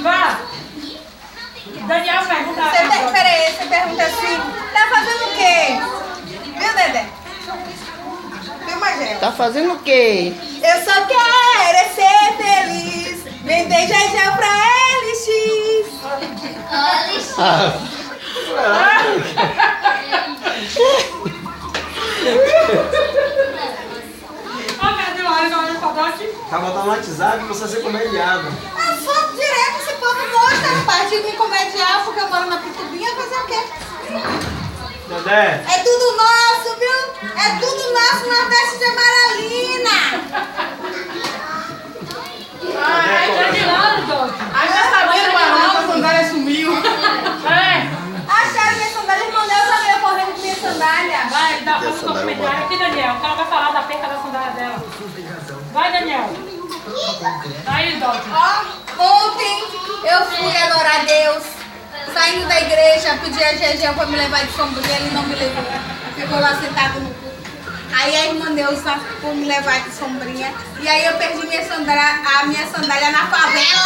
Vá. Daniel pergunta. Peraí, você pergunta assim, tá fazendo o quê? Viu, Dedé? Viu, Magel? Tá fazendo o quê? Eu só quero é ser feliz. Vender Jajel pra LX. Ah, Tá botando no WhatsApp pra você ser comediado. A foto direto, esse povo mostra, rapaz. De me comediar porque eu moro na Pitubinha, fazer o quê? Dedé, É tudo nosso, viu? É tudo nosso, Nordeste de Amaralina. Ai, tá de lado, Doc. Ai, já sabia, mano, a sandália sumiu. É. Acharam minha sandália, irmão, eu sabia correndo com minha sandália. Vai, dá um comentário aqui, Daniel. Que ela vai falar da perca da sandália dela. Vai, Daniel. Aí, Doc. Ó, ontem eu fui adorar a Deus, saindo da igreja, pedi a Gegel pra me levar de sombrinha, ele não me levou. Ficou lá sentado no culto. Aí a irmã Neuza foi me levar de sombrinha. E aí eu perdi minha sandália, a minha sandália na favela.